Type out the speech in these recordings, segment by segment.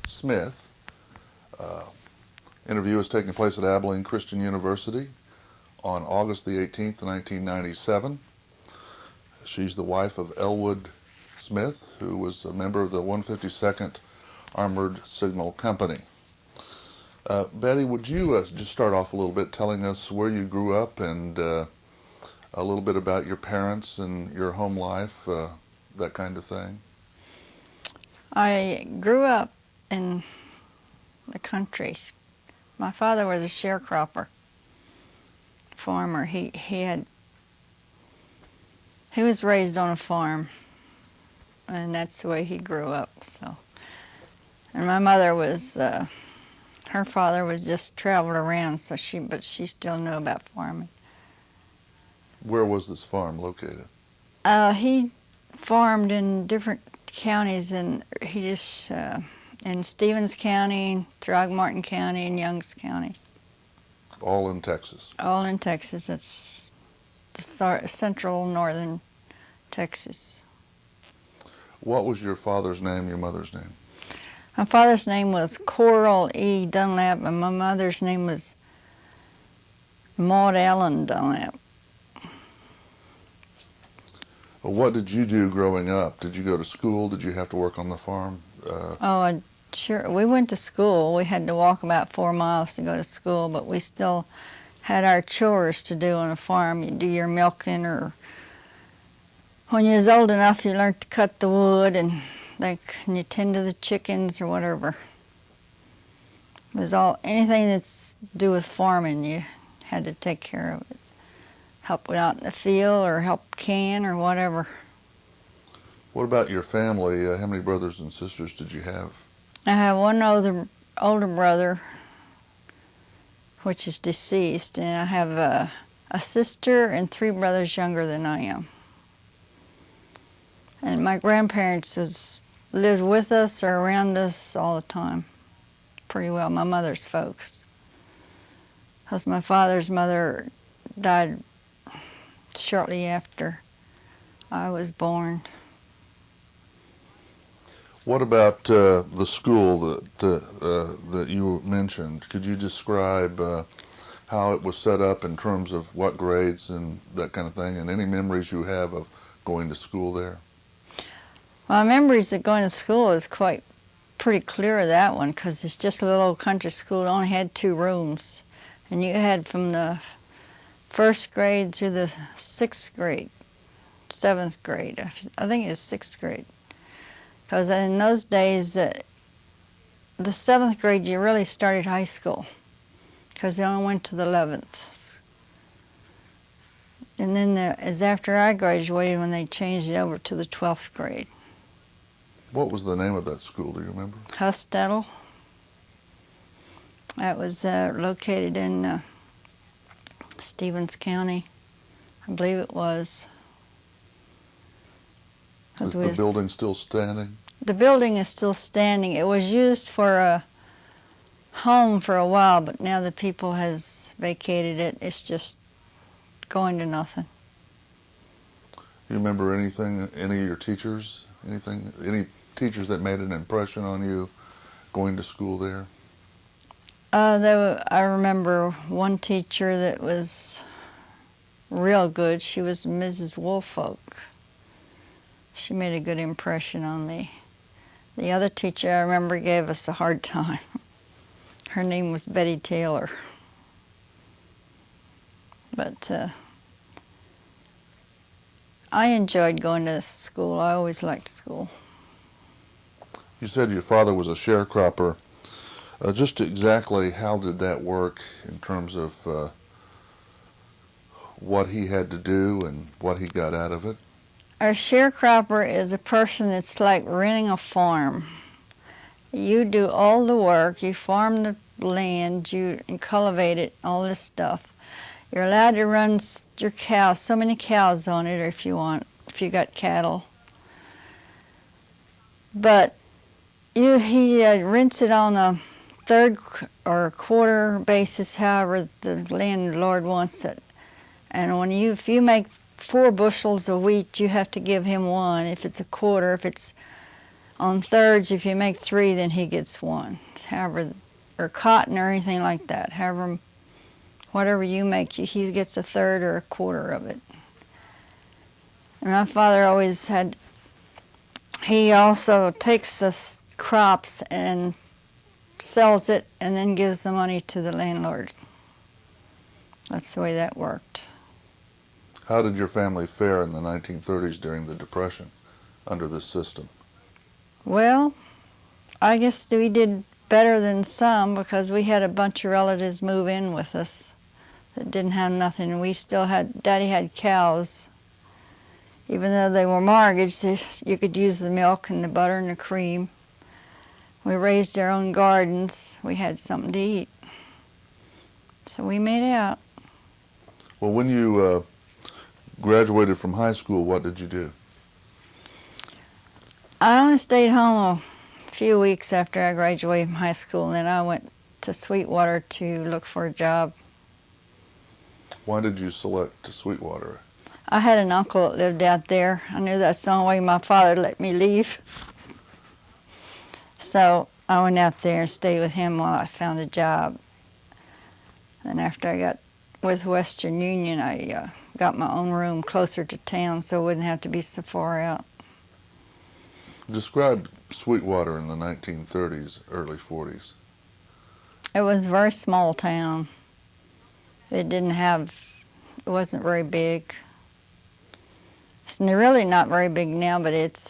Smith. Interview is taking place at Abilene Christian University on August the 18th, 1997. She's the wife of Elwood Smith, who was a member of the 152nd Armored Signal Company. Betty, would you just start off a little bit telling us where you grew up and a little bit about your parents and your home life, that kind of thing? I grew up in the country. My father was a sharecropper, farmer. He was raised on a farm, and that's the way he grew up. So, and my mother was, her father was just traveled around, so but she still knew about farming. Where was this farm located? He farmed in different counties, and he just in Stevens County, Throgmorton County, and Young's County. All in Texas? All in Texas. It's the central northern Texas. What was your father's name, your mother's name? My father's name was Coral E. Dunlap, and my mother's name was Maud Ellen Dunlap. Well, what did you do growing up? Did you go to school? Did you have to work on the farm? Sure. We went to school. We had to walk about 4 miles to go to school, but we still had our chores to do on a farm. You do your milking, or when you was old enough, you learned to cut the wood, and you tend to the chickens or whatever. It was anything that's to do with farming, you had to take care of it. Help out in the field or help can or whatever. What about your family? How many brothers and sisters did you have? I have one older brother, which is deceased, and I have a sister and 3 brothers younger than I am. And my grandparents lived with us or around us all the time, pretty well, my mother's folks. Because my father's mother died shortly after I was born. What about the school that you mentioned? Could you describe how it was set up in terms of what grades and that kind of thing, and any memories you have of going to school there? My memories of going to school is pretty clear of that one, because it's just a little old country school. It only had 2 rooms, and you had from the 1st grade through the 6th grade, 7th grade. I think it was 6th grade. Because in those days, the 7th grade, you really started high school, because you only went to the 11th. And then as after I graduated, when they changed it over to the 12th grade. What was the name of that school, do you remember? Hustettle. That was located in Stevens County, I believe it was. Is the building still standing? The building is still standing. It was used for a home for a while, but now the people has vacated it. It's just going to nothing. You remember anything, any of your teachers, any teachers that made an impression on you going to school there? I remember one teacher that was real good. She was Mrs. Woolfolk. She made a good impression on me. The other teacher I remember gave us a hard time. Her name was Betty Taylor. But I enjoyed going to school. I always liked school. You said your father was a sharecropper. Just exactly how did that work in terms of what he had to do and what he got out of it? A sharecropper is a person that's like renting a farm. You do all the work, you farm the land, you cultivate it, all this stuff. You're allowed to run your cows, so many cows on it, or if you got cattle. But he rents it on a 3rd or quarter basis, however the landlord wants it. And if you make 4 bushels of wheat, you have to give him 1. If it's a quarter, if it's On thirds, if you make 3, then he gets 1. However, or cotton or anything like that. However, whatever you make, he gets a third or a quarter of it. And my father always had, he also takes the crops and sells it and then gives the money to the landlord. That's the way that worked. How did your family fare in the 1930s during the Depression under this system? Well, I guess we did better than some because we had a bunch of relatives move in with us that didn't have nothing. And we still had, Daddy had cows. Even though they were mortgaged, you could use the milk and the butter and the cream. We raised our own gardens. We had something to eat. So we made out. Well, when you graduated from high school, what did you do? I only stayed home a few weeks after I graduated from high school, and then I went to Sweetwater to look for a job. Why did you select Sweetwater? I had an uncle that lived out there. I knew that's the only way my father let me leave. So I went out there and stayed with him while I found a job. And after I got with Western Union, I got my own room closer to town so I wouldn't have to be so far out. Describe Sweetwater in the 1930s, early 40s. It was a very small town. It wasn't very big. It's really not very big now, but it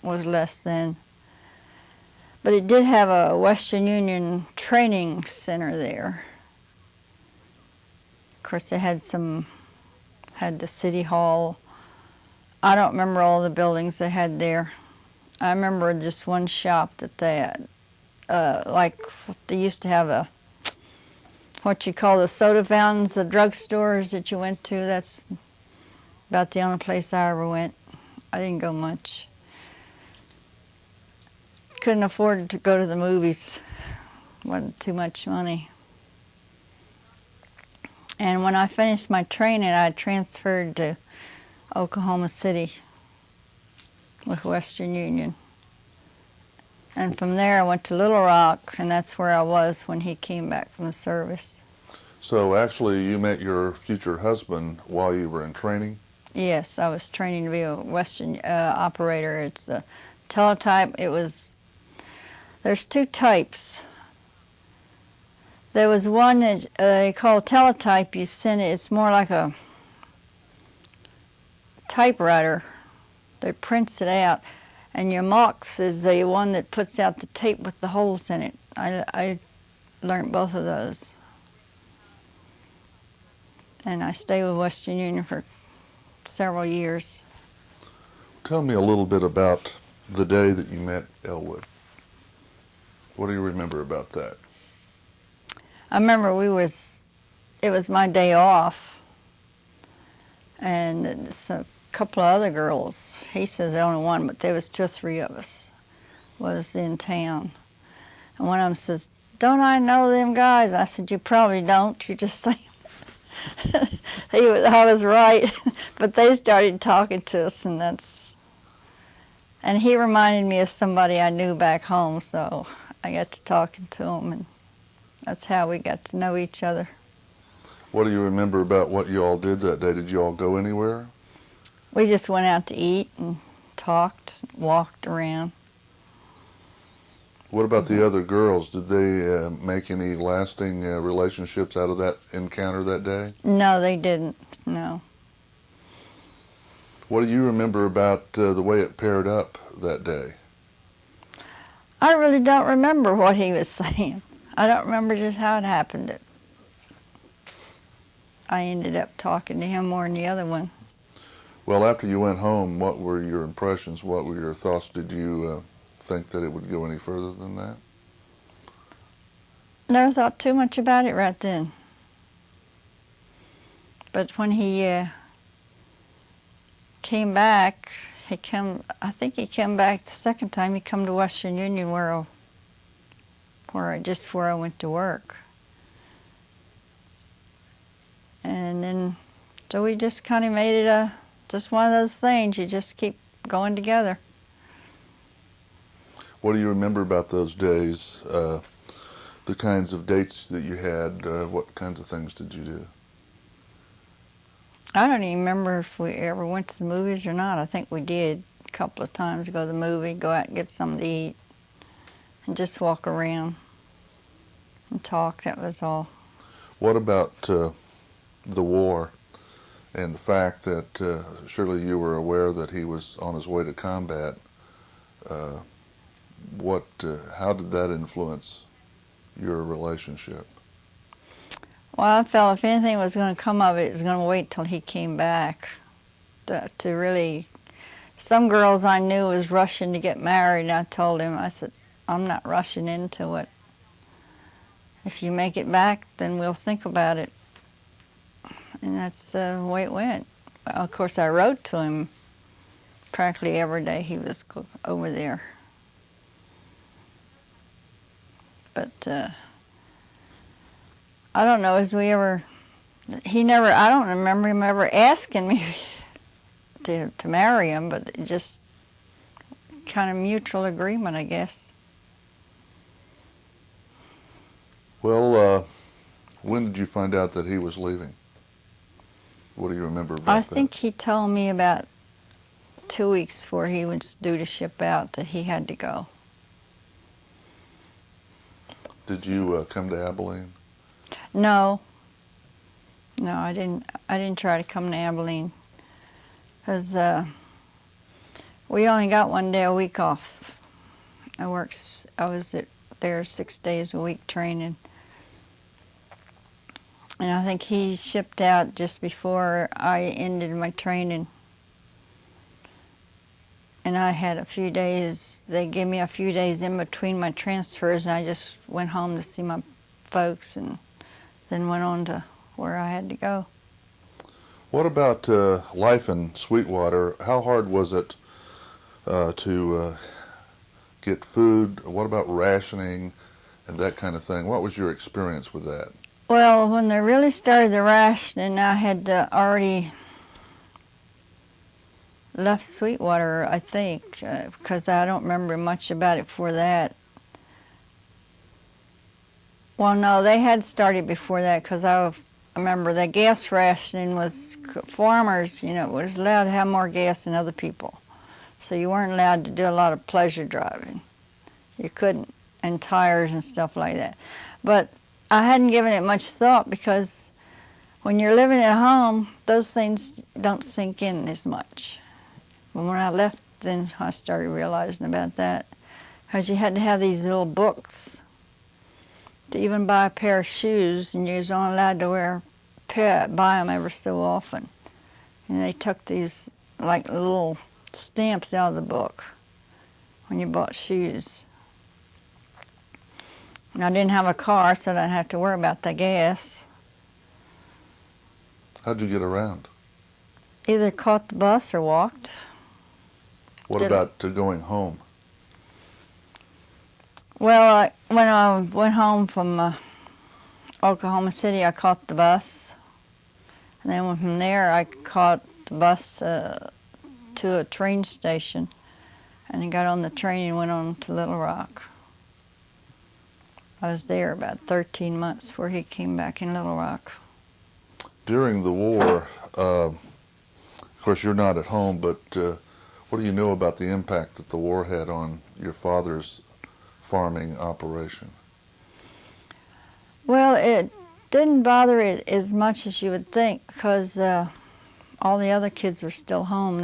was less then. But it did have a Western Union training center there. Of course, they had the city hall. I don't remember all the buildings they had there. I remember just one shop that they had, like they used to have what you call the soda fountains, the drugstores that you went to. That's about the only place I ever went. I didn't go much. Couldn't afford to go to the movies. Wasn't too much money. And when I finished my training, I transferred to Oklahoma City with Western Union. And from there I went to Little Rock, and that's where I was when he came back from the service. So actually you met your future husband while you were in training? Yes, I was training to be a Western operator. It's a teletype. There's 2 types. There was one that they call teletype. You send it, it's more like a typewriter that prints it out. And your MOX is the one that puts out the tape with the holes in it. I learned both of those. And I stayed with Western Union for several years. Tell me a little bit about the day that you met Elwood. What do you remember about that? I remember it was my day off, and a couple of other girls, he says the only one, but there was 2 or 3 of us, was in town. And one of them says, "Don't I know them guys?" I said, "You probably don't, you just saying." I was right, but they started talking to us, and he reminded me of somebody I knew back home, so I got to talking to him, and that's how we got to know each other. What do you remember about what you all did that day? Did you all go anywhere? We just went out to eat and talked, walked around. What about the other girls? Did they make any lasting relationships out of that encounter that day? No, they didn't, no. What do you remember about the way it paired up that day? I really don't remember what he was saying. I don't remember just how it happened. I ended up talking to him more than the other one. Well, after you went home, what were your impressions? What were your thoughts? Did you think that it would go any further than that? Never thought too much about it right then. But when he came back, I think he came back the second time. He come to Western Union where I went to work. And then, so we just kind of made it just one of those things. You just keep going together. What do you remember about those days? The kinds of dates that you had, what kinds of things did you do? I don't even remember if we ever went to the movies or not. I think we did a couple of times, go to the movie, go out and get something to eat, and just walk around and talk. That was all. What about the war and the fact that surely you were aware that he was on his way to combat? How did that influence your relationship? Well, I felt if anything was going to come of it, it was going to wait till he came back to really. Some girls I knew was rushing to get married, and I told him, I said, I'm not rushing into it. If you make it back, then we'll think about it. And that's the way it went. Well, of course, I wrote to him practically every day he was over there. But I don't know, I don't remember him ever asking me to marry him, but it just kind of mutual agreement, I guess. Well, when did you find out that he was leaving? What do you remember about that? I think he told me about 2 weeks before he was due to ship out that he had to go. Did you come to Abilene? No, I didn't try to come to Abilene because we only got 1 day a week off. I was there 6 days a week training, and I think he shipped out just before I ended my training. And I had a few days. They gave me a few days in between my transfers, and I just went home to see my folks, and then went on to where I had to go. What about life in Sweetwater? How hard was it to get food? What about rationing and that kind of thing? What was your experience with that? Well, when they really started the rationing, I had already left Sweetwater, I think, because I don't remember much about it before that. Well, no, they had started before that, because I remember the gas rationing was farmers, was allowed to have more gas than other people. So you weren't allowed to do a lot of pleasure driving. You couldn't, and tires and stuff like that. But I hadn't given it much thought, because when you're living at home, those things don't sink in as much. But when I left, then I started realizing about that, because you had to have these little books to even buy a pair of shoes, and you was only allowed to buy them ever so often. And they took these like little stamps out of the book when you bought shoes. And I didn't have a car, so I didn't have to worry about the gas. How'd you get around? Either caught the bus or walked. What about going home? Well, when I went home from Oklahoma City, I caught the bus. And then from there, I caught the bus to a train station. And I got on the train and went on to Little Rock. I was there about 13 months before he came back in Little Rock. During the war, of course you're not at home, but what do you know about the impact that the war had on your father's farming operation? Well, it didn't bother it as much as you would think, because all the other kids were still home.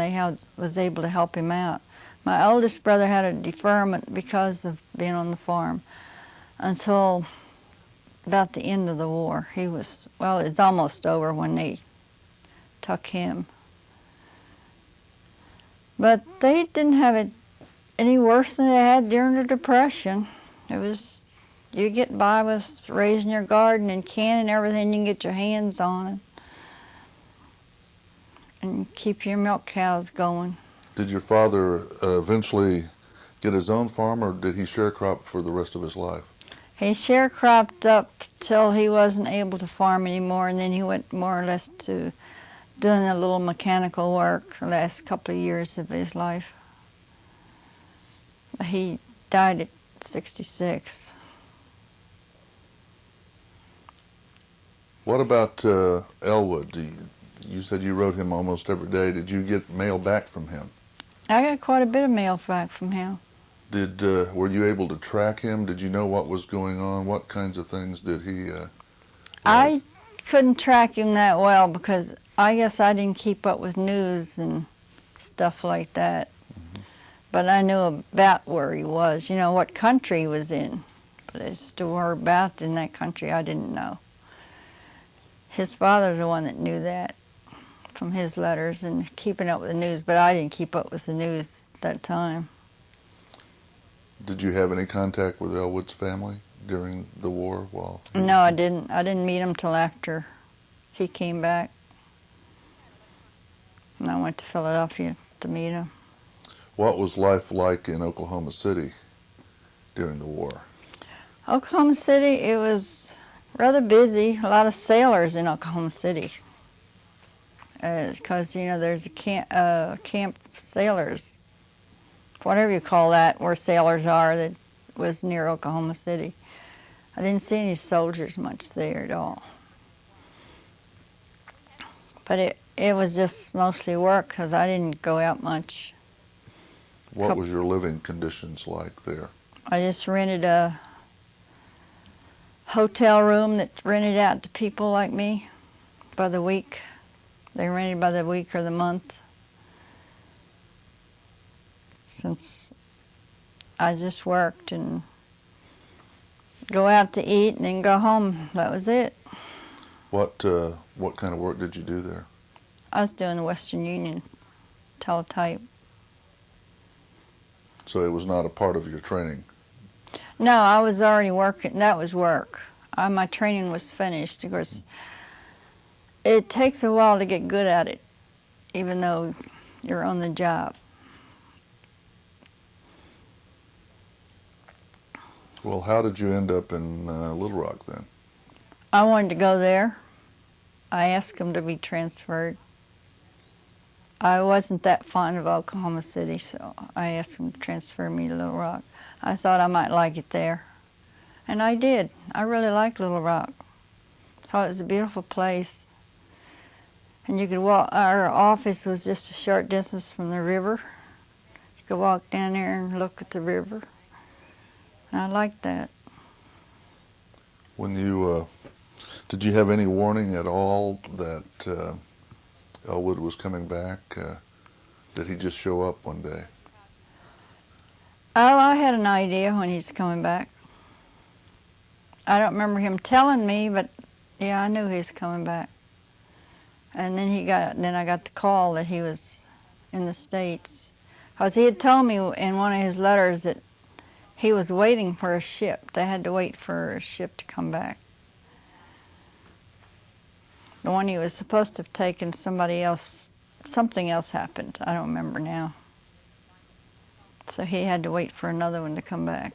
Was able to help him out. My oldest brother had a deferment because of being on the farm until about the end of the war. It's almost over when they took him. But they didn't have it any worse than they had during the Depression. You get by with raising your garden and canning everything you can get your hands on, and keep your milk cows going. Did your father eventually get his own farm, or did he sharecrop for the rest of his life? He sharecropped up till he wasn't able to farm anymore, and then he went more or less to doing a little mechanical work the last couple of years of his life. He died at 66. What about Elwood? You said you wrote him almost every day. Did you get mail back from him? I got quite a bit of mail back from him. Were you able to track him? Did you know what was going on? What kinds of things did he write? I couldn't track him that well because I guess I didn't keep up with news and stuff like that. Mm-hmm. But I knew about where he was, you know, what country he was in. But as to whereabouts in that country, I didn't know. His father's the one that knew that from his letters and keeping up with the news, but I didn't keep up with the news at that time. Did you have any contact with Elwood's family during the war? No, I didn't. I didn't meet him till after he came back. And I went to Philadelphia to meet him. What was life like in Oklahoma City during the war? Oklahoma City, it was rather busy. A lot of sailors in Oklahoma City. Because, you know, there's a camp sailors, whatever you call that, where sailors are, that was near Oklahoma City. I didn't see any soldiers much there at all. But it was just mostly work because I didn't go out much. What was your living conditions like there? I just rented a hotel room that rented out to people like me by the week. They rented by the week or the month. Since I just worked and go out to eat and then go home. That was it. What kind of work did you do there? I was doing the Western Union teletype. So it was not a part of your training? No, I was already working. That was work. My training was finished. Of course, it takes a while to get good at it, even though you're on the job. Well, how did you end up in Little Rock then? I wanted to go there. I asked him to be transferred. I wasn't that fond of Oklahoma City, so I asked him to transfer me to Little Rock. I thought I might like it there. And I did. I really liked Little Rock. Thought it was a beautiful place. And you could walk, our office was just a short distance from the river. You could walk down there and look at the river. And I liked that. When you, did you have any warning at all that Elwood was coming back? Did he just show up one day? Oh, I had an idea when he's coming back. I don't remember him telling me, but yeah, I knew he was coming back. And then I got the call that he was in the States. Because he had told me in one of his letters that he was waiting for a ship. They had to wait for a ship to come back. The one he was supposed to have taken, something else happened. I don't remember now. So he had to wait for another one to come back.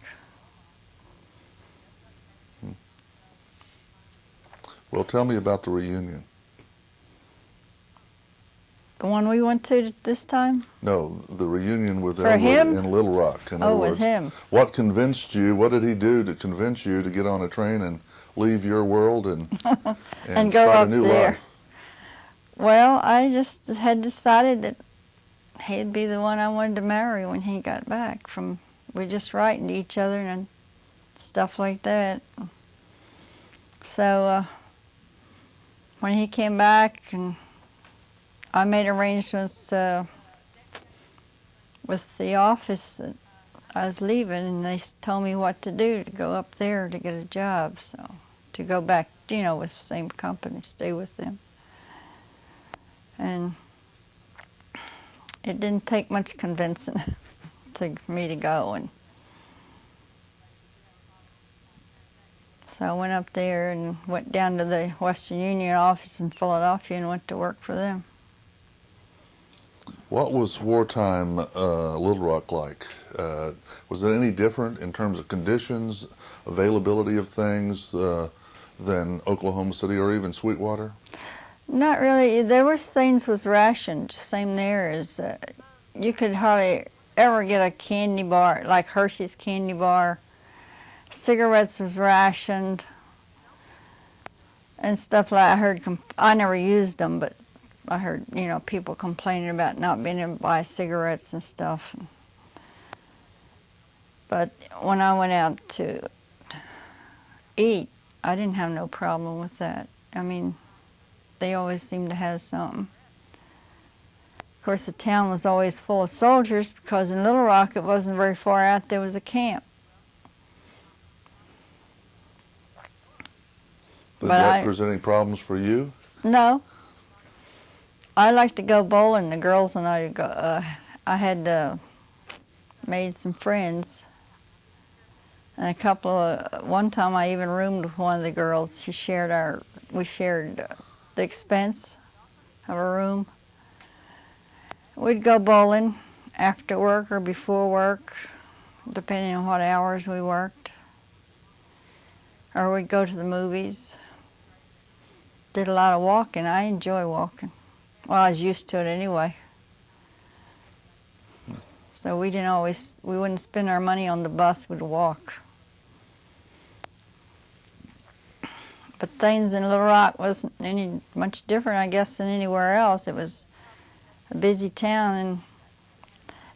Well, tell me about the reunion. The one we went to this time? No, the reunion with For Elwood him? in Little Rock. In other with words, him. What convinced you, what did he do to convince you to get on a train and leave your world and and go start up a new there? life? Well, I just had decided that he'd be the one I wanted to marry when he got back. We're just writing to each other and stuff like that. So when he came back, and I made arrangements with the office that I was leaving, and they told me what to do to go up there to get a job. So to go back, you know, with the same company, stay with them. And it didn't take much convincing for me to go. And so I went up there and went down to the Western Union office in Philadelphia and went to work for them. What was wartime Little Rock like? Was it any different in terms of conditions, availability of things than Oklahoma City or even Sweetwater? Not really. There was things was rationed, same there as you could hardly ever get a candy bar, like Hershey's candy bar. Cigarettes was rationed and stuff like I heard. I never used them, but I heard, you know, people complaining about not being able to buy cigarettes and stuff. But when I went out to eat, I didn't have no problem with that. I mean, they always seemed to have something. Of course, the town was always full of soldiers because in Little Rock, it wasn't very far out, there was a camp. Did that present any problems for you? No. I like to go bowling. The girls and I go. I had made some friends, and one time I even roomed with one of the girls. We shared the expense of a room. We'd go bowling after work or before work, depending on what hours we worked. Or we'd go to the movies. Did a lot of walking. I enjoy walking. Well, I was used to it anyway. So we wouldn't spend our money on the bus, we'd walk. But things in Little Rock wasn't any much different, I guess, than anywhere else. It was a busy town, and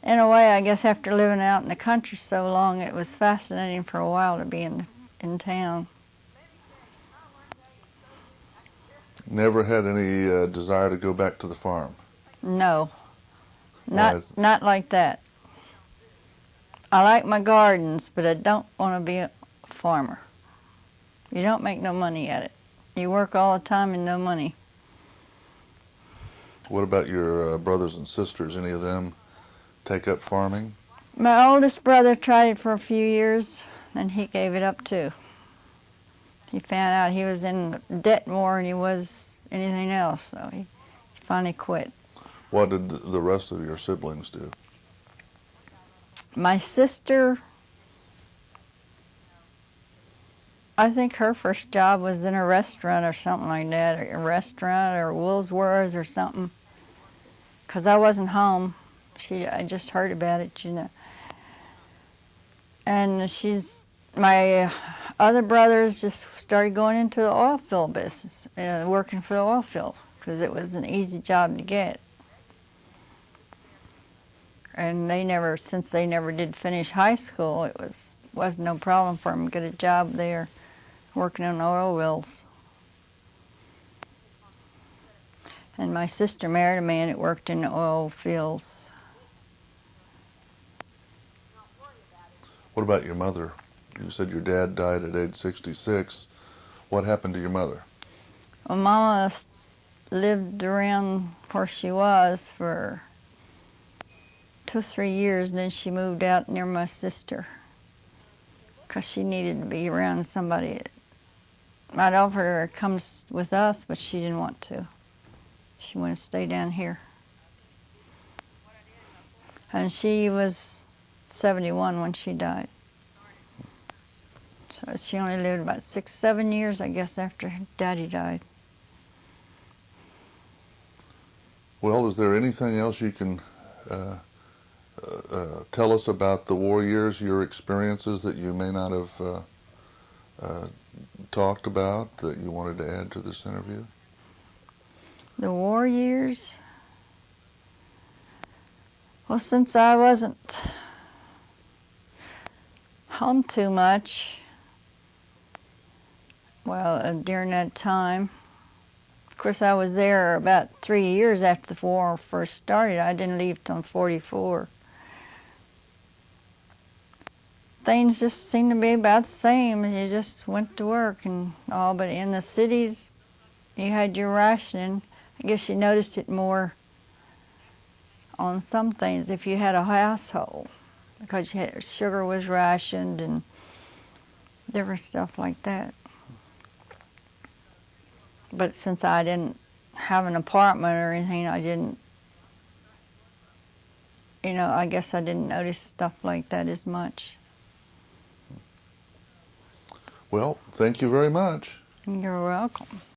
in a way, I guess after living out in the country so long, it was fascinating for a while to be in town. Never had any desire to go back to the farm? No, not like that. I like my gardens, but I don't want to be a farmer. You don't make no money at it. You work all the time and no money. What about your brothers and sisters? Any of them take up farming? My oldest brother tried it for a few years, and he gave it up too. He found out he was in debt more than he was anything else, so he finally quit. What did the rest of your siblings do? My sister, I think her first job was in a restaurant or something like that, or a restaurant or Woolsworth or something, because I wasn't home. I just heard about it, you know. And my other brothers just started going into the oil field business, working for the oil field, because it was an easy job to get. And since they never did finish high school, it wasn't no problem for them to get a job there, working on oil wells. And my sister married a man that worked in the oil fields. What about your mother? You said your dad died at age 66. What happened to your mother? Well, Mama lived around where she was for 2 or 3 years, and then she moved out near my sister because she needed to be around somebody. I'd offered her to come with us, but she didn't want to. She wanted to stay down here. And she was 71 when she died. So she only lived about 6, 7 years, I guess, after Daddy died. Well, is there anything else you can tell us about the war years, your experiences that you may not have talked about that you wanted to add to this interview? The war years? Well, since I wasn't home too much, during that time, of course I was there about 3 years after the war first started. I didn't leave till 44. Things just seemed to be about the same. You just went to work and all, but in the cities, you had your rationing. I guess you noticed it more on some things if you had a household, because sugar was rationed and different stuff like that. But since I didn't have an apartment or anything, I didn't, I guess I didn't notice stuff like that as much. Well, thank you very much. You're welcome.